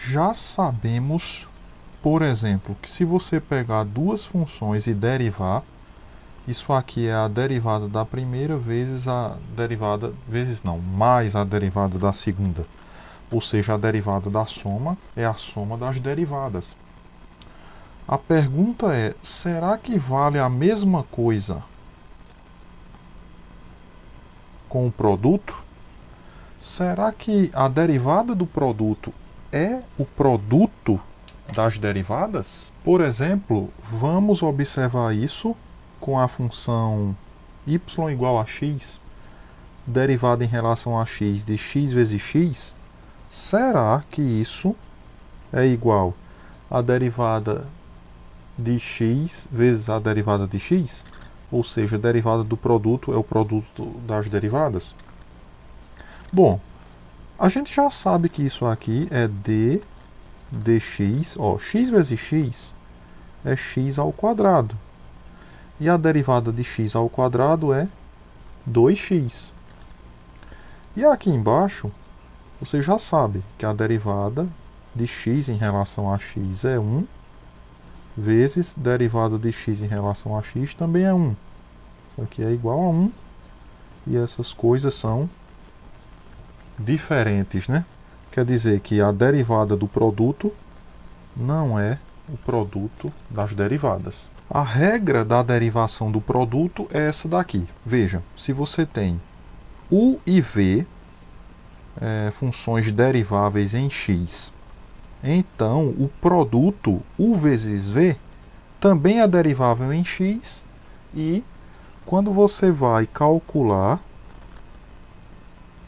Já sabemos, por exemplo, que se você pegar duas funções e derivar, isso aqui é a derivada da primeira vezes a derivada, mais a derivada da segunda. Ou seja, a derivada da soma é a soma das derivadas. A pergunta é, será que vale a mesma coisa com o produto? Será que a derivada do produto é o produto das derivadas? Por exemplo, vamos observar isso com a função y igual a x, derivada em relação a x de x vezes x. Será que isso é igual à derivada de x vezes a derivada de x? Ou seja, a derivada do produto é o produto das derivadas? Bom, a gente já sabe que isso aqui é d dx, x vezes x é x ao quadrado. E a derivada de x ao quadrado é 2x. E aqui embaixo, você já sabe que a derivada de x em relação a x é 1, vezes derivada de x em relação a x também é 1. Isso aqui é igual a 1, e essas coisas são diferentes, né? Quer dizer que a derivada do produto não é o produto das derivadas. A regra da derivação do produto é essa daqui. Veja, se você tem u e v, funções deriváveis em x, então o produto u vezes v também é derivável em x, e quando você vai calcular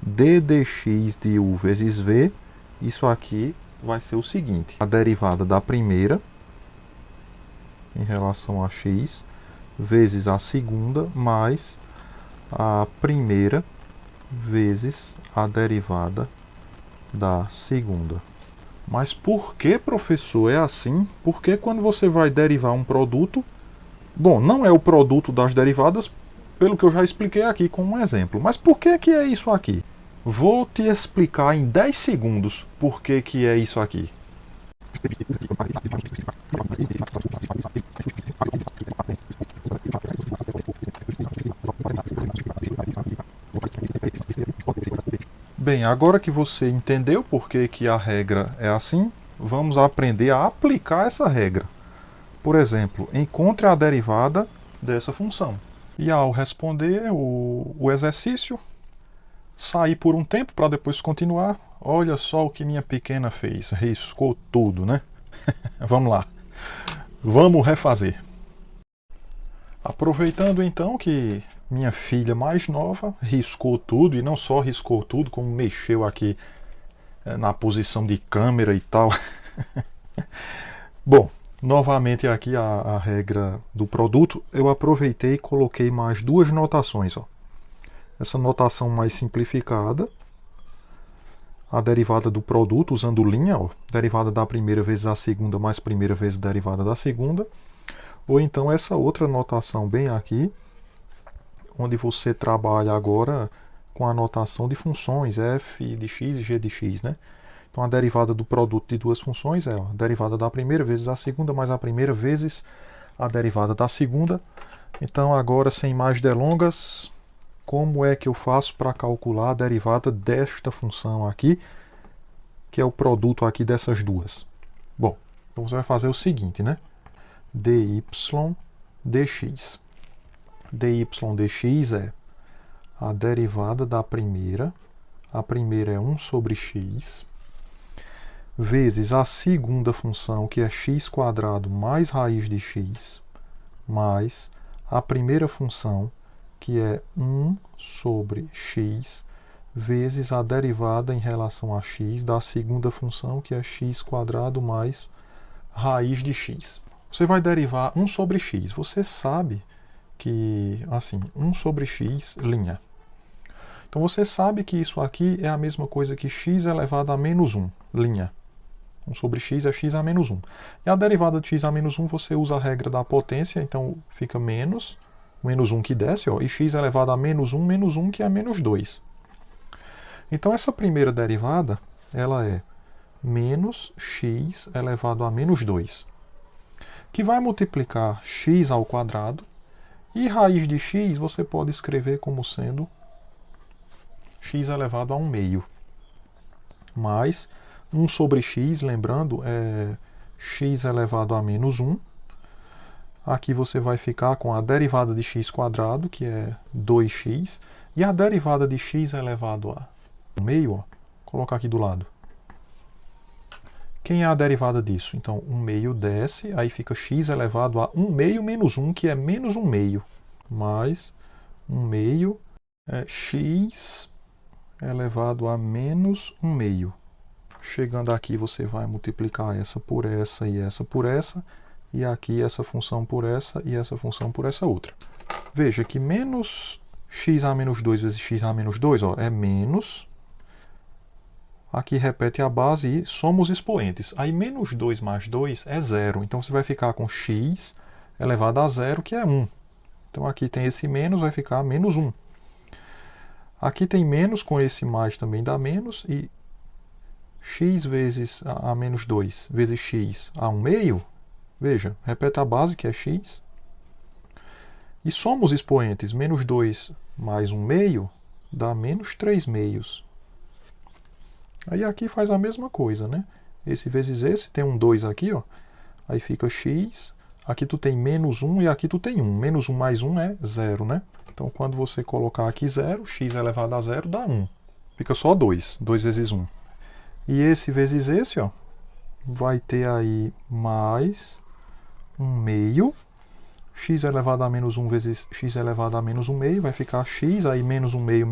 d dx de u vezes v, isso aqui vai ser o seguinte: a derivada da primeira em relação a x vezes a segunda mais a primeira vezes a derivada da segunda. Mas por que, professor, é assim? Porque quando você vai derivar um produto, bom, não é o produto das derivadas, pelo que eu já expliquei aqui com um exemplo. Mas por que é isso aqui? Vou te explicar em 10 segundos por que é isso aqui. Bem, agora que você entendeu por que a regra é assim, vamos aprender a aplicar essa regra. Por exemplo, encontre a derivada dessa função. E ao responder o exercício, sair por um tempo para depois continuar. Olha só o que minha pequena fez, riscou tudo, né? Vamos lá, vamos refazer. Aproveitando então que minha filha mais nova riscou tudo, e não só riscou tudo, como mexeu aqui na posição de câmera e tal. Bom, novamente aqui a regra do produto, eu aproveitei e coloquei mais duas notações. Essa notação mais simplificada, a derivada do produto usando linha, derivada da primeira vezes a segunda mais primeira vezes derivada da segunda. Ou então essa outra notação bem aqui, onde você trabalha agora com a notação de funções f de x e g de x, né? Então a derivada do produto de duas funções é a derivada da primeira vezes a segunda mais a primeira vezes a derivada da segunda. Então agora, sem mais delongas, como é que eu faço para calcular a derivada desta função aqui, que é o produto aqui dessas duas? Bom, então você vai fazer o seguinte, né? dy dx. dy dx é a derivada da primeira, a primeira é 1 sobre x, vezes a segunda função, que é x² mais raiz de x, mais a primeira função, que é 1 sobre x, vezes a derivada em relação a x da segunda função, que é x² mais raiz de x. Você vai derivar 1 sobre x. Você sabe que, assim, 1 sobre x, linha. Então você sabe que isso aqui é a mesma coisa que x elevado a menos 1, linha. 1 sobre x é x a menos 1. E a derivada de x a menos 1, você usa a regra da potência, então fica menos 1 que desce, e x elevado a menos 1 que é menos 2. Então essa primeira derivada, ela é menos x elevado a menos 2, que vai multiplicar x ao quadrado, e raiz de x você pode escrever como sendo x elevado a 1 meio, mais 1 sobre x, lembrando, é x elevado a menos 1. Aqui você vai ficar com a derivada de x quadrado, que é 2x, e a derivada de x elevado a 1 meio, ó, vou colocar aqui do lado. Quem é a derivada disso? Então, 1 meio desce, aí fica x elevado a 1 meio menos 1, que é menos 1 meio, mais 1 meio é x elevado a menos 1 meio. Chegando aqui, você vai multiplicar essa por essa e essa por essa, e aqui essa função por essa e essa função por essa outra. Veja que menos x a menos 2 vezes x a menos 2, ó, é menos. Aqui repete a base e somos expoentes. Aí menos 2 mais 2 é 0. Então você vai ficar com x elevado a 0, que é 1. Então aqui tem esse menos, vai ficar menos 1. Aqui tem menos, com esse mais também dá menos. E x vezes a menos 2 vezes x a 1 meio. Veja, repete a base, que é x. E somos expoentes. Menos 2 mais 1 meio dá menos 3 meios. Aí aqui faz a mesma coisa, né? Esse vezes esse, tem um 2 aqui, ó. Aí fica x. Aqui tu tem menos 1 e aqui tu tem 1. Menos 1 mais 1 é 0, né? Então quando você colocar aqui 0, x elevado a 0 dá 1. Fica só 2. 2 vezes 1. E esse vezes esse, ó, vai ter aí mais 1 meio. X elevado a menos 1 vezes x elevado a menos 1 meio. Vai ficar x, aí menos 1 meio,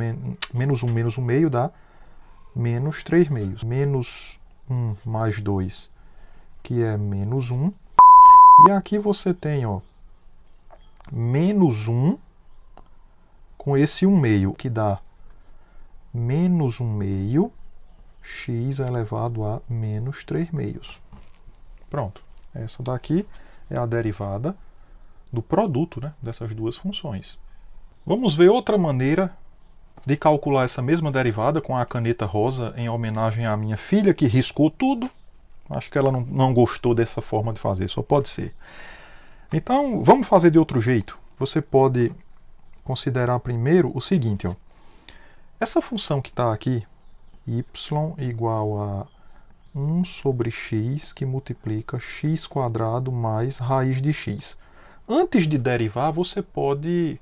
menos 1 menos 1 meio dá menos 3 meios. Menos 1 mais 2, que é menos 1. E aqui você tem, ó, menos 1 com esse 1 meio, que dá menos 1 meio x elevado a menos 3 meios. Pronto. Essa daqui é a derivada do produto, né, dessas duas funções. Vamos ver outra maneira de calcular essa mesma derivada com a caneta rosa, em homenagem à minha filha, que riscou tudo. Acho que ela não gostou dessa forma de fazer, só pode ser. Então, vamos fazer de outro jeito. Você pode considerar primeiro o seguinte, ó. Essa função que está aqui, y igual a 1 sobre x, que multiplica x quadrado mais raiz de x. Antes de derivar, você pode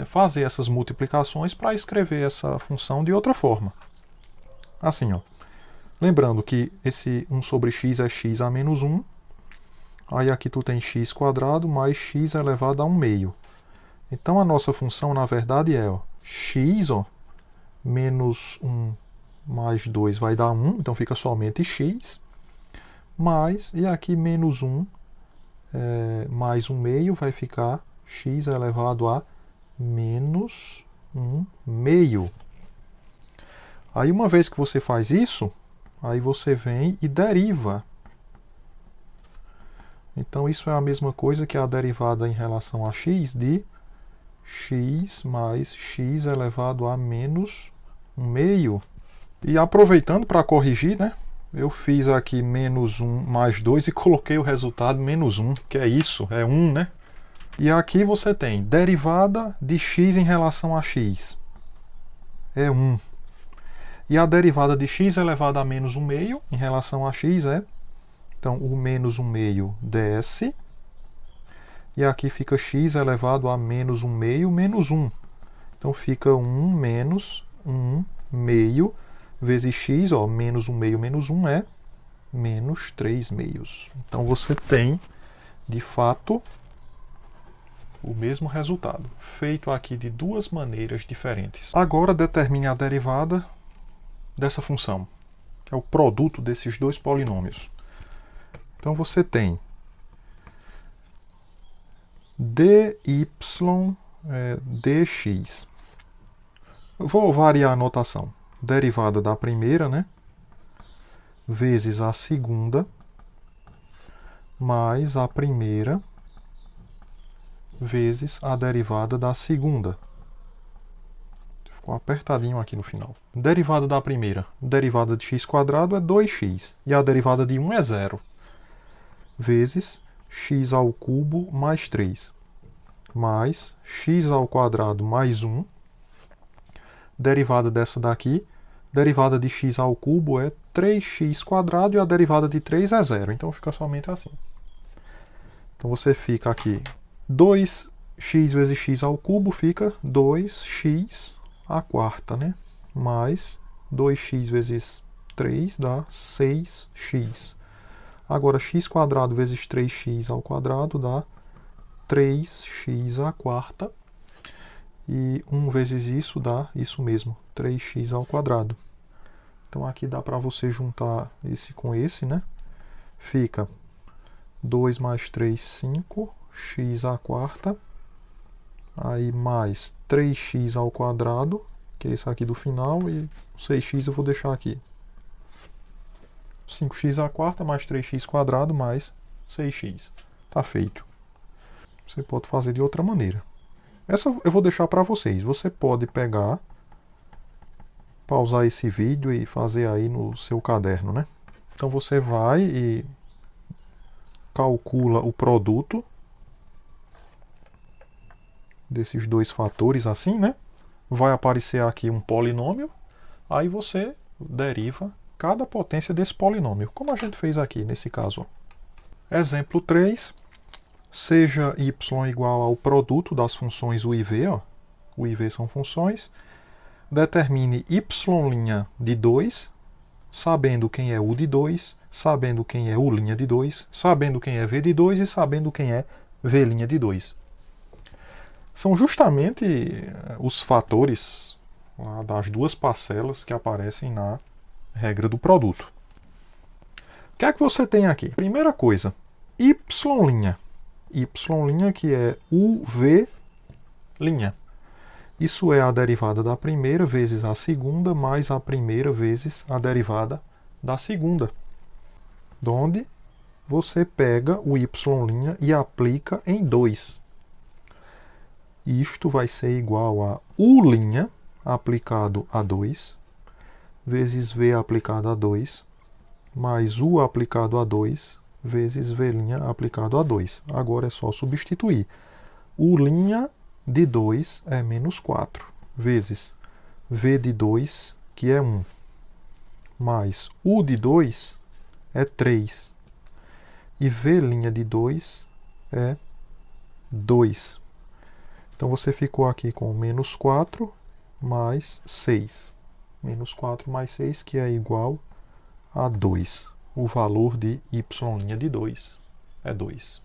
fazer essas multiplicações para escrever essa função de outra forma. Assim, ó. Lembrando que esse 1 sobre x é x a menos 1. Aí aqui tu tem x quadrado mais x elevado a 1 meio. Então a nossa função, na verdade, é, ó, x, ó, menos 1 mais 2 vai dar 1, então fica somente x, mais, e aqui menos 1 mais 1 meio vai ficar x elevado a menos 1 meio. Aí uma vez que você faz isso, aí você vem e deriva. Então isso é a mesma coisa que a derivada em relação a x de x mais x elevado a menos 1 meio. E aproveitando para corrigir, né? Eu fiz aqui menos 1 mais 2 e coloquei o resultado menos 1, que é isso, é 1, né? E aqui você tem derivada de x em relação a x. É 1. E a derivada de x elevado a menos 1 meio em relação a x é... Então, o menos 1 meio desce. E aqui fica x elevado a menos 1 meio menos 1. Então, fica 1 menos 1 meio vezes x, ó, menos 1 meio menos 1 é menos 3 meios. Então, você tem, de fato, o mesmo resultado, feito aqui de duas maneiras diferentes. Agora, determine a derivada dessa função, que é o produto desses dois polinômios. Então, você tem dy dx. Eu vou variar a notação. Derivada da primeira, né? Vezes a segunda, mais a primeira, vezes a derivada da segunda. Ficou apertadinho aqui no final. Derivada da primeira. Derivada de x² é 2x. E a derivada de 1 é 0. Vezes x² mais 3. Mais x² mais 1. Derivada dessa daqui. Derivada de x² é 3x² e a derivada de 3 é 0. Então fica somente assim. Então você fica aqui 2x vezes x² fica 2x à quarta, né? Mais 2x vezes 3 dá 6x. Agora x² vezes 3x² dá 3x à quarta. E 1 vezes isso dá isso mesmo, 3x². Então aqui dá para você juntar esse com esse, né? Fica 2 mais 3, 5, x à quarta. Aí mais 3x², que é isso aqui do final, e 6x eu vou deixar aqui. 5x à quarta mais 3x² mais 6x. Tá feito. Você pode fazer de outra maneira. Essa eu vou deixar para vocês. Você pode pegar, pausar esse vídeo e fazer aí no seu caderno, né? Então você vai e calcula o produto desses dois fatores assim, né? Vai aparecer aqui um polinômio, aí você deriva cada potência desse polinômio, como a gente fez aqui nesse caso. Exemplo 3, seja y igual ao produto das funções u e v, ó. U e v são funções, determine y' de 2, sabendo quem é u de 2, sabendo quem é u' de 2, sabendo quem é v de 2 e sabendo quem é v' de 2. São justamente os fatores das duas parcelas que aparecem na regra do produto. O que é que você tem aqui? Primeira coisa, y'. Y' que é uv'. Isso é a derivada da primeira vezes a segunda, mais a primeira vezes a derivada da segunda. Onde você pega o y' e aplica em 2. Isto vai ser igual a u' aplicado a 2, vezes v aplicado a 2, mais u aplicado a 2, vezes v' aplicado a 2. Agora é só substituir. U' de 2 é menos 4, vezes v de 2, que é 1, mais u de 2 é 3, e v' de 2 é 2. Então você ficou aqui com menos 4 mais 6. Menos 4 mais 6, que é igual a 2. O valor de y' de 2 é 2.